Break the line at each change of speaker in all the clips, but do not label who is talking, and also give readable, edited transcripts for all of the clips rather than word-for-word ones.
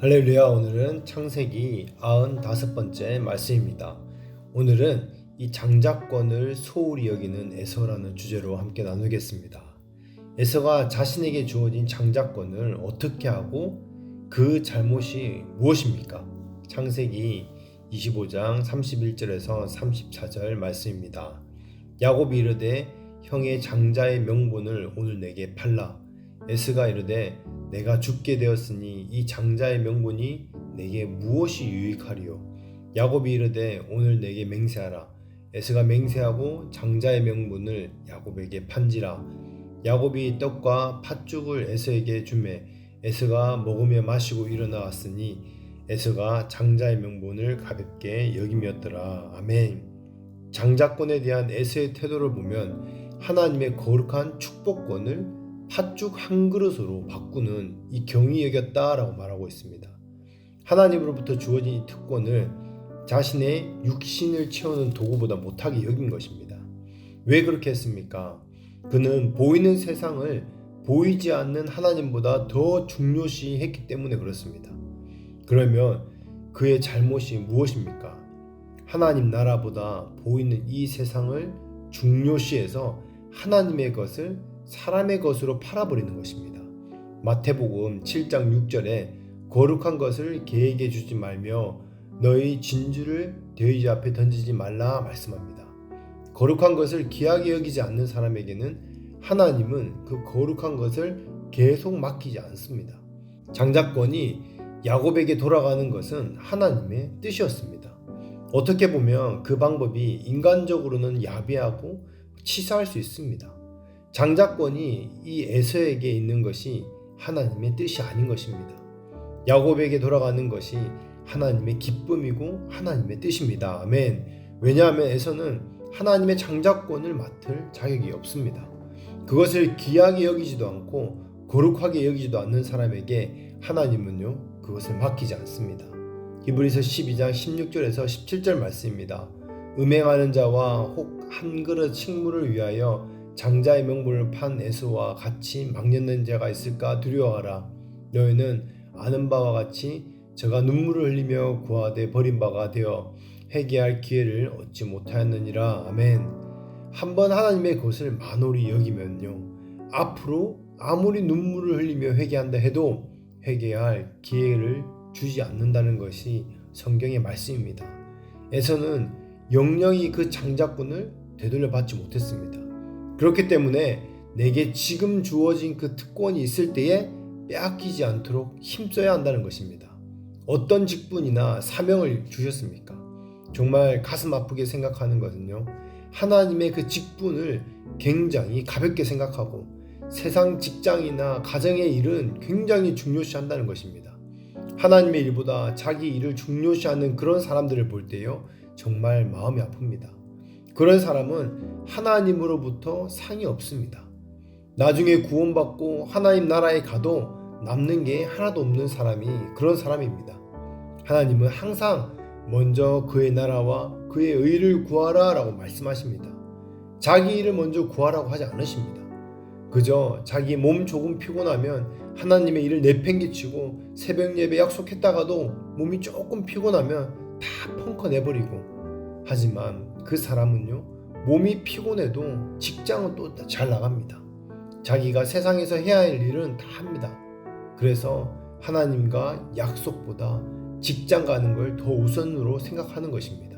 할렐루야. 오늘은 창세기 95번째 말씀입니다. 오늘은 이 장자권을 소홀히 여기는 에서라는 주제로 함께 나누겠습니다. 에서가 자신에게 주어진 장자권을 어떻게 하고 그 잘못이 무엇입니까? 창세기 25장 31절에서 34절 말씀입니다. 야곱이 이르되 형의 장자의 명분을 오늘 내게 팔라. 에스가 이르되 내가 죽게 되었으니 이 장자의 명분이 내게 무엇이 유익하리요? 야곱이 이르되 오늘 내게 맹세하라. 에스가 맹세하고 장자의 명분을 야곱에게 판지라. 야곱이 떡과 팥죽을 에서에게 주매 에스가 먹으며 마시고 일어나왔으니 에스가 장자의 명분을 가볍게 여김이었더라. 아멘. 장자권에 대한 에서의 태도를 보면 하나님의 거룩한 축복권을 팥죽 한 그릇으로 바꾸는 이 경이 여겼다라고 말하고 있습니다. 하나님으로부터 주어진 이 특권을 자신의 육신을 채우는 도구보다 못하게 여긴 것입니다. 왜 그렇게 했습니까? 그는 보이는 세상을 보이지 않는 하나님보다 더 중요시했기 때문에 그렇습니다. 그러면 그의 잘못이 무엇입니까? 하나님 나라보다 보이는 이 세상을 중요시해서 하나님의 것을 사람의 것으로 팔아버리는 것입니다. 마태복음 7장 6절에 거룩한 것을 개에게 주지 말며 너희 진주를 돼지 앞에 던지지 말라 말씀합니다. 거룩한 것을 귀하게 여기지 않는 사람에게는 하나님은 그 거룩한 것을 계속 맡기지 않습니다. 장자권이 야곱에게 돌아가는 것은 하나님의 뜻이었습니다. 어떻게 보면 그 방법이 인간적으로는 야비하고 치사할 수 있습니다. 장자권이 이 에서에게 있는 것이 하나님의 뜻이 아닌 것입니다. 야곱에게 돌아가는 것이 하나님의 기쁨이고 하나님의 뜻입니다. 아멘. 왜냐하면 에서는 하나님의 장자권을 맡을 자격이 없습니다. 그것을 귀하게 여기지도 않고 거룩하게 여기지도 않는 사람에게 하나님은요 그것을 맡기지 않습니다. 히브리서 12장 16절에서 17절 말씀입니다. 음행하는 자와 혹 한 그릇 식물을 위하여 장자의 명분을 판 에서와 같이 망령된 자가 있을까 두려워하라. 너희는 아는 바와 같이 저가 눈물을 흘리며 구하되 버린 바가 되어 회개할 기회를 얻지 못하였느니라. 아멘. 한번 하나님의 것을 만홀히 여기면요 앞으로 아무리 눈물을 흘리며 회개한다 해도 회개할 기회를 주지 않는다는 것이 성경의 말씀입니다. 에서는 영영이 그 장자권을 되돌려 받지 못했습니다. 그렇기 때문에 내게 지금 주어진 그 특권이 있을 때에 빼앗기지 않도록 힘써야 한다는 것입니다. 어떤 직분이나 사명을 주셨습니까? 정말 가슴 아프게 생각하는 것은요 하나님의 그 직분을 굉장히 가볍게 생각하고 세상 직장이나 가정의 일은 굉장히 중요시한다는 것입니다. 하나님의 일보다 자기 일을 중요시하는 그런 사람들을 볼 때요 정말 마음이 아픕니다. 그런 사람은 하나님으로부터 상이 없습니다. 나중에 구원받고 하나님 나라에 가도 남는 게 하나도 없는 사람이 그런 사람입니다. 하나님은 항상 먼저 그의 나라와 그의 의를 구하라 라고 말씀하십니다. 자기 일을 먼저 구하라고 하지 않으십니다. 그저 자기 몸 조금 피곤하면 하나님의 일을 내팽개치고 새벽 예배 약속했다가도 몸이 조금 피곤하면 다 펑커 내버리고, 하지만 그 사람은요 몸이 피곤해도 직장은 또 잘 나갑니다. 자기가 세상에서 해야 할 일은 다 합니다. 그래서 하나님과 약속보다 직장 가는 걸 더 우선으로 생각하는 것입니다.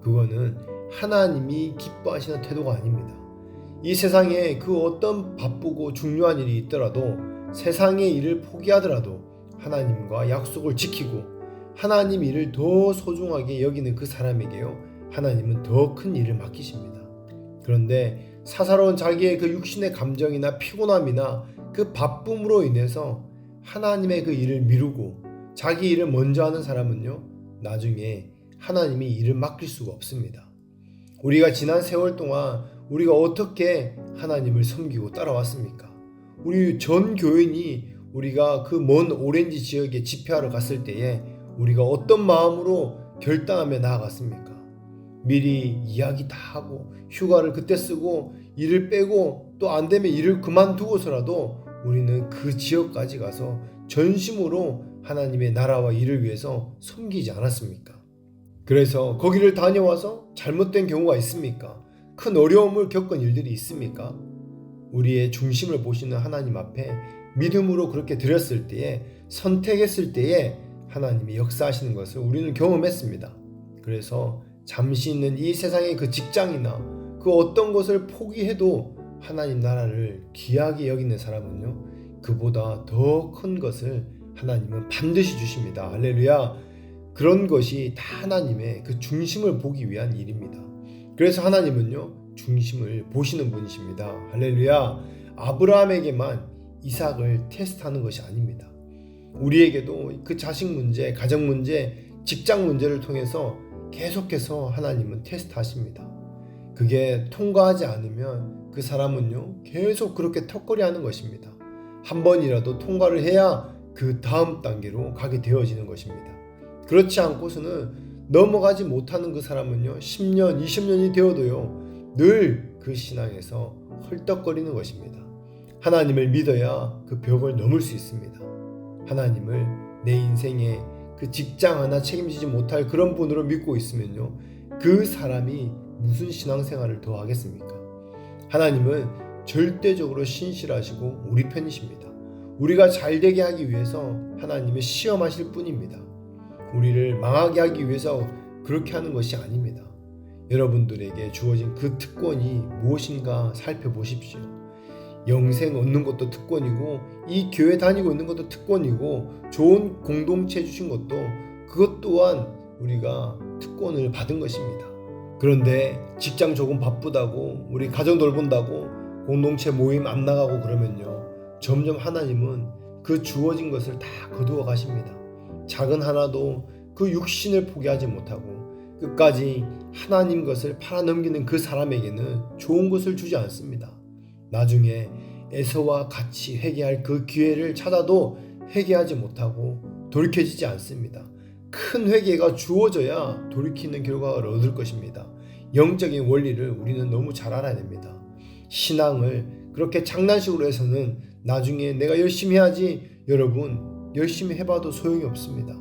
그거는 하나님이 기뻐하시는 태도가 아닙니다. 이 세상에 그 어떤 바쁘고 중요한 일이 있더라도 세상의 일을 포기하더라도 하나님과 약속을 지키고 하나님 일을 더 소중하게 여기는 그 사람에게요 하나님은 더 큰 일을 맡기십니다. 그런데 사사로운 자기의 그 육신의 감정이나 피곤함이나 그 바쁨으로 인해서 하나님의 그 일을 미루고 자기 일을 먼저 하는 사람은요 나중에 하나님이 일을 맡길 수가 없습니다. 우리가 지난 세월 동안 우리가 어떻게 하나님을 섬기고 따라왔습니까? 우리 전 교인이 우리가 그 먼 오렌지 지역에 집회하러 갔을 때에 우리가 어떤 마음으로 결단하며 나아갔습니까? 미리 이야기 다 하고 휴가를 그때 쓰고 일을 빼고 또 안되면 일을 그만두고서라도 우리는 그 지역까지 가서 전심으로 하나님의 나라와 일을 위해서 섬기지 않았습니까? 그래서 거기를 다녀와서 잘못된 경우가 있습니까? 큰 어려움을 겪은 일들이 있습니까? 우리의 중심을 보시는 하나님 앞에 믿음으로 그렇게 드렸을 때에, 선택했을 때에 하나님이 역사하시는 것을 우리는 경험했습니다. 그래서 잠시 있는 이 세상의 그 직장이나 그 어떤 것을 포기해도 하나님 나라를 귀하게 여기는 사람은요, 그보다 더 큰 것을 하나님은 반드시 주십니다. 할렐루야. 그런 것이 다 하나님의 그 중심을 보기 위한 일입니다. 그래서 하나님은요, 중심을 보시는 분이십니다. 할렐루야. 아브라함에게만 이삭을 테스트하는 것이 아닙니다. 우리에게도 그 자식 문제, 가정 문제, 직장 문제를 통해서 계속해서 하나님은 테스트하십니다. 그게 통과하지 않으면 그 사람은요, 계속 그렇게 턱걸이하는 것입니다. 한 번이라도 통과를 해야 그 다음 단계로 가게 되어지는 것입니다. 그렇지 않고서는 넘어가지 못하는 그 사람은요, 10년, 20년이 되어도요, 늘 그 신앙에서 헐떡거리는 것입니다. 하나님을 믿어야 그 벽을 넘을 수 있습니다. 하나님을 내 인생에 그 직장 하나 책임지지 못할 그런 분으로 믿고 있으면요, 그 사람이 무슨 신앙생활을 더 하겠습니까? 하나님은 절대적으로 신실하시고 우리 편이십니다. 우리가 잘되게 하기 위해서 하나님을 시험하실 뿐입니다. 우리를 망하게 하기 위해서 그렇게 하는 것이 아닙니다. 여러분들에게 주어진 그 특권이 무엇인가 살펴보십시오. 영생 얻는 것도 특권이고, 이 교회 다니고 있는 것도 특권이고, 좋은 공동체 주신 것도 그것 또한 우리가 특권을 받은 것입니다. 그런데 직장 조금 바쁘다고, 우리 가정 돌본다고 공동체 모임 안 나가고 그러면요, 점점 하나님은 그 주어진 것을 다 거두어 가십니다. 작은 하나도 그 육신을 포기하지 못하고 끝까지 하나님 것을 팔아넘기는 그 사람에게는 좋은 것을 주지 않습니다. 나중에 에서와 같이 회개할 그 기회를 찾아도 회개하지 못하고 돌이켜지지 않습니다. 큰 회개가 주어져야 돌이키는 결과를 얻을 것입니다. 영적인 원리를 우리는 너무 잘 알아야 됩니다. 신앙을 그렇게 장난식으로 해서는 나중에 내가 열심히 해야지, 여러분 열심히 해봐도 소용이 없습니다.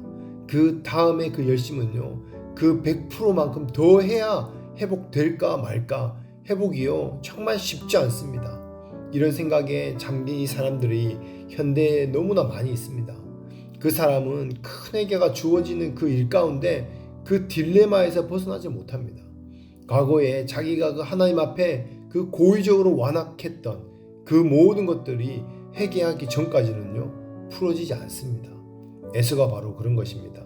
그 다음에 그 열심은요, 그 100%만큼 더 해야 회복될까 말까. 회복이요, 정말 쉽지 않습니다. 이런 생각에 잠긴 이 사람들이 현대에 너무나 많이 있습니다. 그 사람은 큰 회개가 주어지는 그 일 가운데 그 딜레마에서 벗어나지 못합니다. 과거에 자기가 그 하나님 앞에 그 고의적으로 완악했던 그 모든 것들이 회개하기 전까지는요, 풀어지지 않습니다. 에서가 바로 그런 것입니다.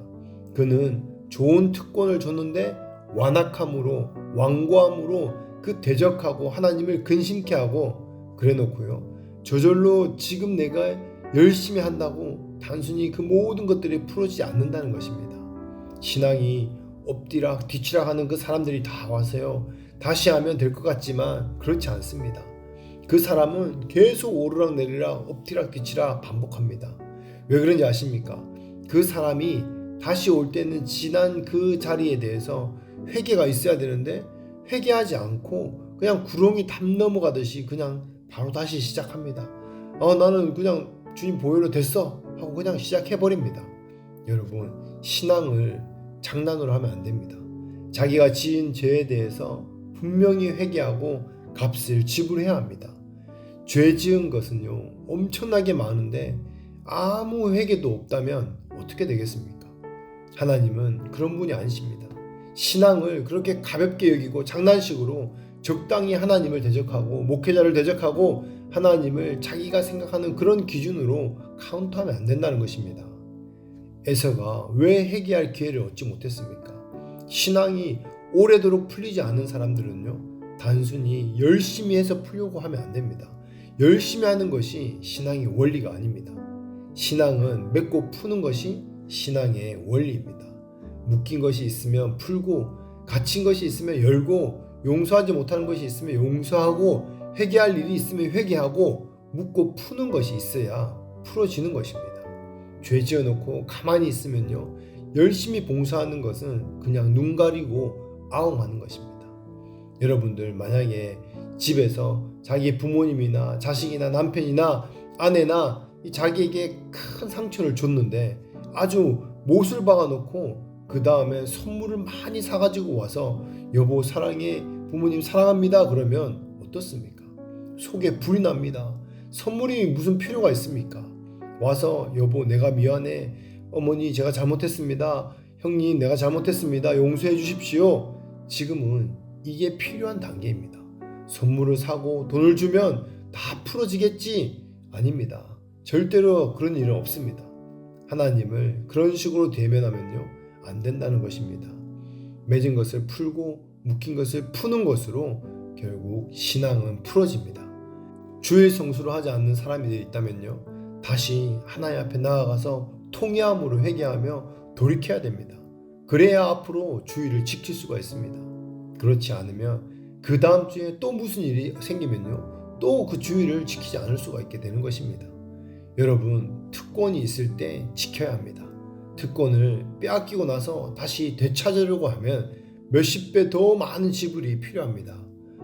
그는 좋은 특권을 줬는데 완악함으로, 완고함으로 그 대적하고 하나님을 근심케 하고 그래 놓고요, 저절로 지금 내가 열심히 한다고 단순히 그 모든 것들이 풀어지지 않는다는 것입니다. 신앙이 엎디락 뒤치락 하는 그 사람들이 다 와서요, 다시 하면 될 것 같지만 그렇지 않습니다. 그 사람은 계속 오르락내리락 엎디락 뒤치락 반복합니다. 왜 그런지 아십니까? 그 사람이 다시 올 때는 지난 그 자리에 대해서 회개가 있어야 되는데 회개하지 않고 그냥 구렁이 담 넘어가듯이 그냥 바로 다시 시작합니다. 나는 그냥 주님 보혈로 됐어 하고 그냥 시작해버립니다. 여러분, 신앙을 장난으로 하면 안 됩니다. 자기가 지은 죄에 대해서 분명히 회개하고 값을 지불해야 합니다. 죄 지은 것은요, 엄청나게 많은데 아무 회개도 없다면 어떻게 되겠습니까? 하나님은 그런 분이 아니십니다. 신앙을 그렇게 가볍게 여기고 장난식으로 적당히 하나님을 대적하고 목회자를 대적하고 하나님을 자기가 생각하는 그런 기준으로 카운트하면 안 된다는 것입니다. 에서가 왜 회개할 기회를 얻지 못했습니까? 신앙이 오래도록 풀리지 않은 사람들은요, 단순히 열심히 해서 풀려고 하면 안 됩니다. 열심히 하는 것이 신앙의 원리가 아닙니다. 신앙은 맺고 푸는 것이 신앙의 원리입니다. 묶인 것이 있으면 풀고, 갇힌 것이 있으면 열고, 용서하지 못하는 것이 있으면 용서하고, 회개할 일이 있으면 회개하고, 묶고 푸는 것이 있어야 풀어지는 것입니다. 죄 지어놓고 가만히 있으면요, 열심히 봉사하는 것은 그냥 눈 가리고 아웅하는 것입니다. 여러분들 만약에 집에서 자기 부모님이나 자식이나 남편이나 아내나 자기에게 큰 상처를 줬는데 아주 못을 박아놓고 그 다음에 선물을 많이 사가지고 와서 여보 사랑해, 부모님 사랑합니다 그러면 어떻습니까? 속에 불이 납니다. 선물이 무슨 필요가 있습니까? 와서 여보 내가 미안해, 어머니 제가 잘못했습니다, 형님 내가 잘못했습니다, 용서해 주십시오. 지금은 이게 필요한 단계입니다. 선물을 사고 돈을 주면 다 풀어지겠지? 아닙니다. 절대로 그런 일은 없습니다. 하나님을 그런 식으로 대면하면요 안 된다는 것입니다. 맺은 것을 풀고 묶인 것을 푸는 것으로 결국 신앙은 풀어집니다. 주일 성수를 하지 않는 사람이 있다면요 다시 하나님 앞에 나아가서 통회함으로 회개하며 돌이켜야 됩니다. 그래야 앞으로 주일을 지킬 수가 있습니다. 그렇지 않으면 그 다음 주에 또 무슨 일이 생기면요 또 그 주일을 지키지 않을 수가 있게 되는 것입니다. 여러분, 특권이 있을 때 지켜야 합니다. 특권을 빼앗기고 나서 다시 되찾으려고 하면 몇십 배 더 많은 지불이 필요합니다.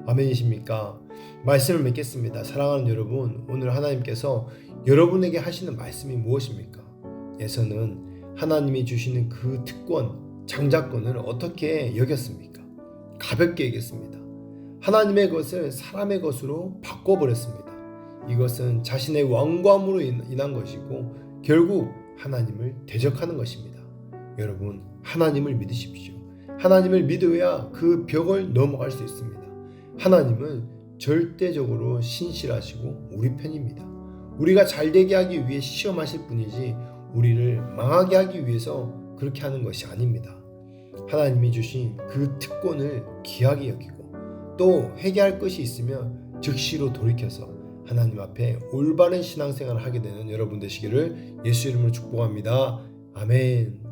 아멘이십니까? 말씀을 맺겠습니다. 사랑하는 여러분, 오늘 하나님께서 여러분에게 하시는 말씀이 무엇입니까? 에서는 하나님이 주시는 그 특권, 장자권을 어떻게 여겼습니까? 가볍게 여겼습니다. 하나님의 것을 사람의 것으로 바꿔버렸습니다. 이것은 자신의 왕관으로 인한 것이고 결국 하나님을 대적하는 것입니다. 여러분, 하나님을 믿으십시오. 하나님을 믿어야 그 벽을 넘어갈 수 있습니다. 하나님은 절대적으로 신실하시고 우리 편입니다. 우리가 잘되게 하기 위해 시험하실 분이지 우리를 망하게 하기 위해서 그렇게 하는 것이 아닙니다. 하나님이 주신 그 특권을 귀하게 여기고 또 회개할 것이 있으면 즉시로 돌이켜서 하나님 앞에 올바른 신앙생활을 하게 되는 여러분 되시기를 예수 이름으로 축복합니다. 아멘.